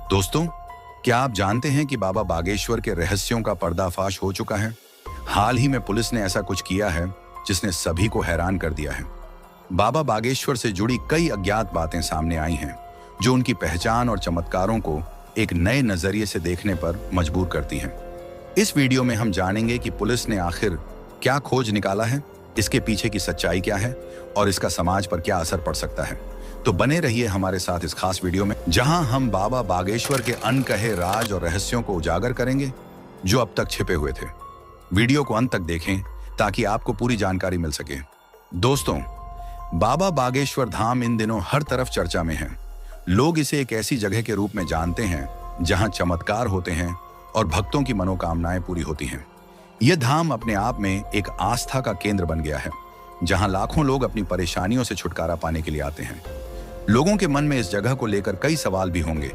दोस्तों, क्या आप जानते हैं कि बाबा बागेश्वर के रहस्यों का पर्दाफाश हो चुका है? हाल ही में पुलिस ने ऐसा कुछ किया है जिसने सभी को हैरान कर दिया है। बाबा बागेश्वर से जुड़ी कई अज्ञात बातें सामने आई हैं, जो उनकी पहचान और चमत्कारों को एक नए नजरिए से देखने पर मजबूर करती हैं। इस वीडियो में हम जानेंगे कि पुलिस ने आखिर क्या खोज निकाला है, इसके पीछे की सच्चाई क्या है और इसका समाज पर क्या असर पड़ सकता है। तो बने रहिए हमारे साथ इस खास वीडियो में, जहां हम बाबा बागेश्वर के अनकहे राज और रहस्यों को उजागर करेंगे जो अब तक छिपे हुए थे। वीडियो को अंत तक देखें ताकि आपको पूरी जानकारी मिल सके। दोस्तों, बाबा बागेश्वर धाम इन दिनों हर तरफ चर्चा में है। लोग इसे एक ऐसी जगह के रूप में जानते हैं जहां चमत्कार होते हैं और भक्तों की मनोकामनाएं पूरी होती हैं। यह धाम अपने आप में एक आस्था का केंद्र बन गया है, जहां लाखों लोग अपनी परेशानियों से छुटकारा पाने के लिए आते हैं। लोगों के मन में इस जगह को लेकर कई सवाल भी होंगे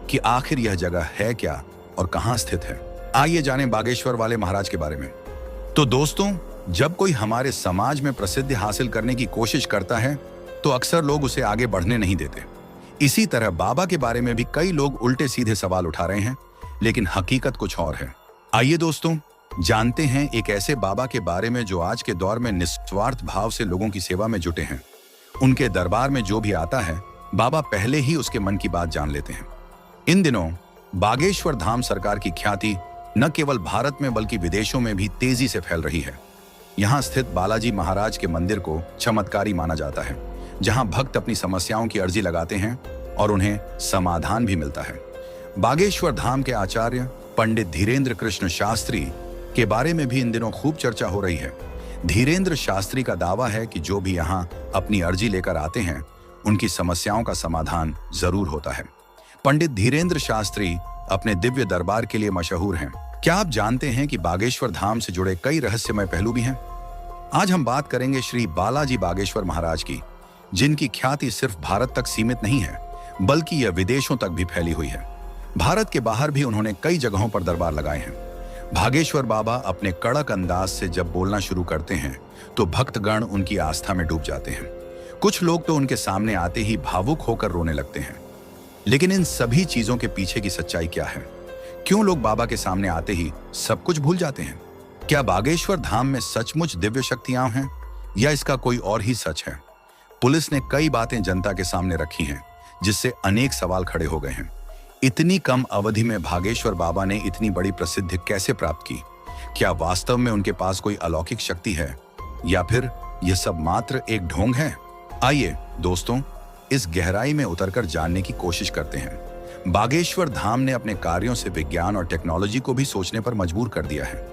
कि आखिर यह जगह है क्या और कहां स्थित है। आइए जानें बागेश्वर वाले महाराज के बारे में। तो दोस्तों, जब कोई हमारे समाज में प्रसिद्धि हासिल करने की कोशिश करता है तो अक्सर लोग उसे आगे बढ़ने नहीं देते। इसी तरह बाबा के बारे में भी कई लोग उल्टे सीधे सवाल उठा रहे हैं, लेकिन हकीकत कुछ और है। आइए दोस्तों, जानते हैं एक ऐसे बाबा के बारे में जो आज के दौर में निस्वार्थ भाव से लोगों की सेवा में जुटे हैं। उनके दरबार में जो भी आता है, बाबा पहले ही उसके मन की बात जान लेते हैं। इन दिनों बागेश्वर धाम सरकार की ख्याति न केवल भारत में बल्कि विदेशों में भी तेजी से फैल रही है। यहाँ स्थित बालाजी महाराज के मंदिर को चमत्कारी माना जाता है, जहाँ भक्त अपनी समस्याओं की अर्जी लगाते हैं और उन्हें समाधान भी मिलता है। बागेश्वर धाम के आचार्य पंडित धीरेन्द्र कृष्ण शास्त्री के बारे में भी इन दिनों खूब चर्चा हो रही है। धीरेन्द्र शास्त्री का दावा है कि जो भी यहाँ अपनी अर्जी लेकर आते हैं, उनकी समस्याओं का समाधान जरूर होता है। पंडित धीरेन्द्र शास्त्री अपने दिव्य दरबार के लिए मशहूर हैं। क्या आप जानते हैं कि बागेश्वर धाम से जुड़े कई रहस्यमय पहलू भी हैं? आज हम बात करेंगे श्री बालाजी बागेश्वर महाराज की, जिनकी ख्याति सिर्फ भारत तक सीमित नहीं है, बल्कि यह विदेशों तक भी फैली हुई है। भारत के बाहर भी उन्होंने कई जगहों पर दरबार लगाए हैं। बागेश्वर बाबा अपने कड़क अंदाज से जब बोलना शुरू करते हैं तो भक्तगण उनकी आस्था में डूब जाते हैं। कुछ लोग तो उनके सामने आते ही भावुक होकर रोने लगते हैं। लेकिन इन सभी चीजों के पीछे की सच्चाई क्या है? क्यों लोग बाबा के सामने आते ही सब कुछ भूल जाते हैं? क्या बागेश्वर धाम में सचमुच दिव्य शक्तियां हैं या इसका कोई और ही सच है? पुलिस ने कई बातें जनता के सामने रखी हैं, जिससे अनेक सवाल खड़े हो गए हैं। इतनी कम अवधि में बागेश्वर बाबा ने इतनी बड़ी प्रसिद्धि कैसे प्राप्त की? क्या वास्तव में उनके पास कोई अलौकिक शक्ति है या फिर यह सब मात्र एक ढोंग है? आइए दोस्तों, इस गहराई में उतरकर जानने की कोशिश करते हैं। बागेश्वर धाम ने अपने कार्यों से विज्ञान और टेक्नोलॉजी को भी सोचने पर मजबूर कर दिया है।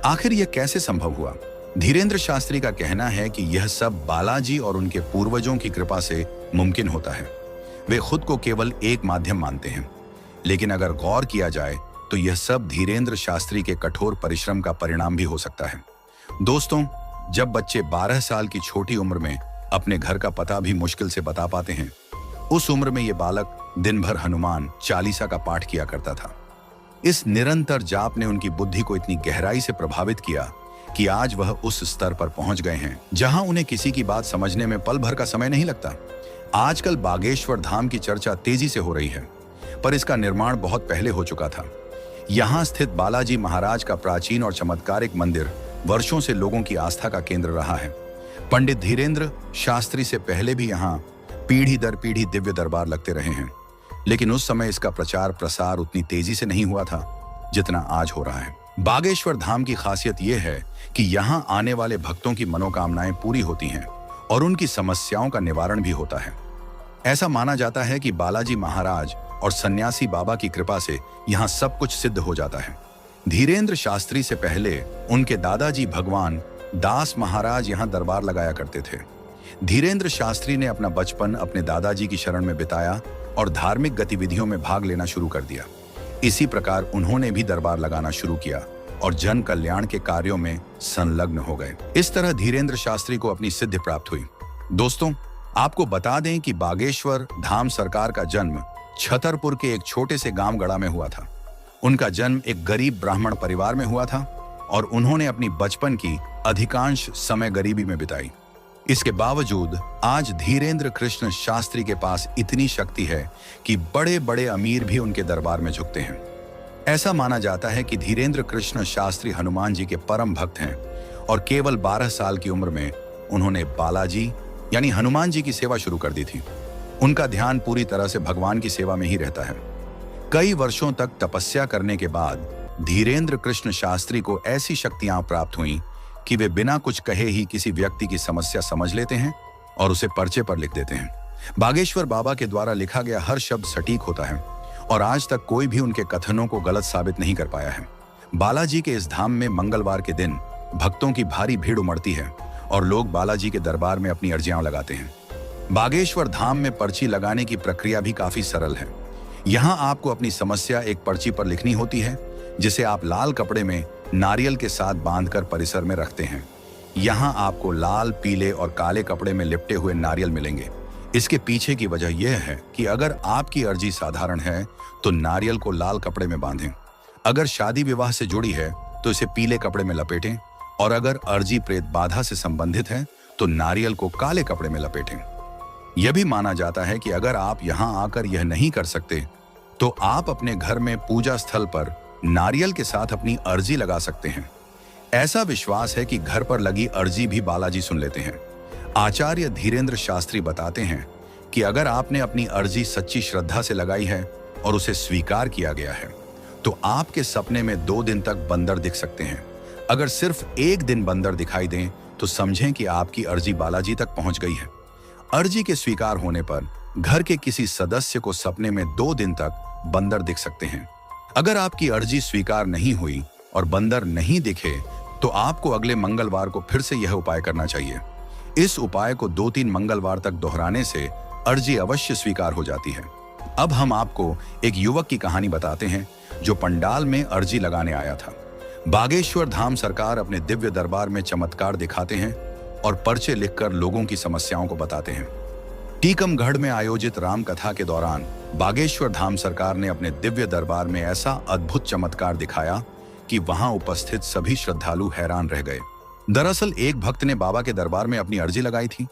आखिर यह कैसे संभव हुआ? धीरेन्द्र शास्त्री का कहना है कि यह सब बालाजी और उनके पूर्वजों की कृपा से मुमकिन होता है। वे खुद को केवल एक माध्यम मानते हैं, लेकिन अगर गौर किया जाए तो यह सब धीरेन्द्र शास्त्री के कठोर परिश्रम का परिणाम भी हो सकता है। दोस्तों, जब बच्चे 12 साल की छोटी उम्र में अपने घर का पता भी मुश्किल से बता पाते हैं, उस उम्र में यह बालक दिन भर हनुमान चालीसा का पाठ किया करता था। इस निरंतर जाप ने उनकी बुद्धि को इतनी गहराई से प्रभावित किया कि आज वह उस स्तर पर पहुंच गए हैं जहां उन्हें किसी की बात समझने में पल भर का समय नहीं लगता। आजकल बागेश्वर धाम की चर्चा तेजी से हो रही है, पर इसका निर्माण बहुत पहले हो चुका था। यहाँ स्थित बालाजी महाराज का प्राचीन और चमत्कारिक मंदिर वर्षों से लोगों की आस्था का केंद्र रहा है। पंडित धीरेन्द्र शास्त्री से पहले भी यहाँ पीढ़ी दर पीढ़ी दिव्य दरबार लगते रहे हैं, लेकिन उस समय इसका प्रचार प्रसार उतनी तेजी से नहीं हुआ था जितना आज हो रहा है। बागेश्वर धाम की खासियत यह है कि यहाँ आने वाले भक्तों की मनोकामनाएं पूरी होती हैं और उनकी समस्याओं का निवारण भी होता है। ऐसा माना जाता है कि बालाजी महाराज और सन्यासी बाबा की कृपा से यहाँ सब कुछ सिद्ध हो जाता है। धीरेन्द्र शास्त्री से पहले उनके दादाजी भगवान दास महाराज यहाँ दरबार लगाया करते थे। धीरेन्द्र शास्त्री ने अपना बचपन अपने दादाजी की शरण में बिताया और धार्मिक गतिविधियों में भाग लेना शुरू कर दिया। इसी प्रकार उन्होंने भी दरबार लगाना शुरू किया और जन कल्याण के कार्यों में संलग्न हो गए। इस तरह धीरेन्द्र शास्त्री को अपनी सिद्धि प्राप्त हुई। दोस्तों, आपको बता दें कि बागेश्वर धाम सरकार का जन्म छतरपुर के एक छोटे से गांव गड़ा में हुआ था। उनका जन्म एक गरीब ब्राह्मण परिवार में हुआ था और उन्होंने अपनी बचपन की अधिकांश समय गरीबी में बिताई। इसके बावजूद आज धीरेन्द्र कृष्ण शास्त्री के पास इतनी शक्ति है कि बड़े बड़े अमीर भी उनके दरबार में झुकते हैं। ऐसा माना जाता है कि धीरेन्द्र कृष्ण शास्त्री हनुमान जी के परम भक्त हैं और केवल 12 साल की उम्र में उन्होंने बालाजी यानी हनुमान जी की सेवा शुरू कर दी थी। उनका ध्यान पूरी तरह से भगवान की सेवा में ही रहता है। कई वर्षों तक तपस्या करने के बाद धीरेन्द्र कृष्ण शास्त्री को ऐसी शक्तियां प्राप्त हुई कि वे बिना कुछ कहे ही किसी व्यक्ति की समस्या समझ लेते हैं और उसे पर्चे पर लिख देते हैं। बागेश्वर बाबा के द्वारा लिखा गया हर शब्द सटीक होता है और आज तक कोई भी उनके कथनों को गलत साबित नहीं कर पाया है। बालाजी के इस धाम में मंगलवार के दिन भक्तों की भारी भीड़ उमड़ती है और लोग बालाजी के दरबार में अपनी अर्जियां लगाते हैं। बागेश्वर धाम में पर्ची लगाने की प्रक्रिया भी काफी सरल है। यहाँ आपको अपनी समस्या एक पर्ची पर लिखनी होती है, जिसे आप लाल कपड़े में नारियल के साथ बांधकर परिसर में रखते हैं। यहाँ आपको लाल, पीले और काले कपड़े में लिपटे हुए नारियल मिलेंगे। इसके पीछे की वजह यह है कि अगर आपकी अर्जी साधारण है तो नारियल को लाल कपड़े में बांधें, अगर शादी विवाह से जुड़ी है तो इसे पीले कपड़े में लपेटें और अगर अर्जी प्रेत बाधा से संबंधित है तो नारियल को काले कपड़े में लपेटें। यह भी माना जाता है कि अगर आप यहाँ आकर यह नहीं कर सकते तो आप अपने घर में पूजा स्थल पर नारियल के साथ अपनी अर्जी लगा सकते हैं। ऐसा विश्वास है कि घर पर लगी अर्जी भी बालाजी सुन लेते हैं। आचार्य धीरेन्द्र शास्त्री बताते हैं कि अगर आपने अपनी अर्जी सच्ची श्रद्धा से लगाई है और उसे स्वीकार किया गया है तो आपके सपने में 2 दिन तक बंदर दिख सकते हैं। अगर सिर्फ 1 दिन बंदर दिखाई दें तो समझें कि आपकी अर्जी बालाजी तक पहुंच गई है। अर्जी के स्वीकार होने पर घर के किसी सदस्य को सपने में 2 दिन तक बंदर दिख सकते हैं। अगर आपकी अर्जी स्वीकार नहीं हुई और बंदर नहीं दिखे तो आपको अगले मंगलवार को फिर से यह उपाय करना चाहिए। इस उपाय को 2-3 मंगलवार तक दोहराने से अर्जी अवश्य स्वीकार हो जाती है। अब हम आपको एक युवक की कहानी बताते हैं जो पंडाल में अर्जी लगाने आया था। बागेश्वर धाम सरकार अपने दिव्य दरबार में चमत्कार दिखाते हैं और पर्चे लिखकर लोगों की समस्याओं को बताते हैं। टीकमगढ़ में आयोजित राम कथा के दौरान बागेश्वर धाम सरकार ने अपने दिव्य दरबार में ऐसा अद्भुत चमत्कार दिखाया कि वहां उपस्थित सभी श्रद्धालु हैरान रह गए। दरअसल एक भक्त ने बाबा के दरबार में अपनी अर्जी लगाई थी।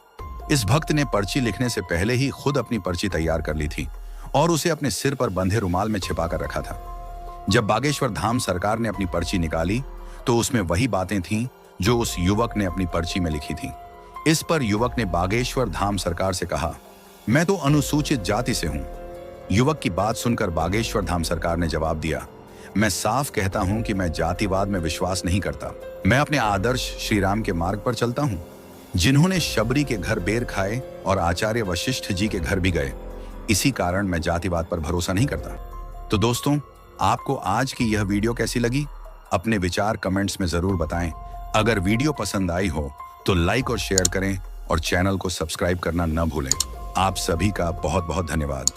इस भक्त ने पर्ची लिखने से पहले ही खुद अपनी पर्ची तैयार कर ली थी और उसे अपने सिर पर बंधे रुमाल में छिपा कर रखा था। जब बागेश्वर धाम सरकार ने अपनी पर्ची निकाली तो उसमें वही बातें थीं जो उस युवक ने अपनी पर्ची में लिखी थी। इस पर युवक ने बागेश्वर धाम सरकार से कहा, मैं तो अनुसूचित जाति से हूं। युवक की बात सुनकर बागेश्वर धाम सरकार ने जवाब दिया, मैं साफ कहता हूं कि मैं जातिवाद में विश्वास नहीं करता। मैं अपने आदर्श श्री राम के मार्ग पर चलता हूं, जिन्होंने शबरी के घर बेर खाए और आचार्य वशिष्ठ जी के घर भी गए। इसी कारण मैं जातिवाद पर भरोसा नहीं करता। तो दोस्तों, आपको आज की यह वीडियो कैसी लगी? अपने विचार कमेंट्स में जरूर बताएं। अगर वीडियो पसंद आई हो तो लाइक और शेयर करें और चैनल को सब्सक्राइब करना न भूलें। आप सभी का बहुत बहुत धन्यवाद।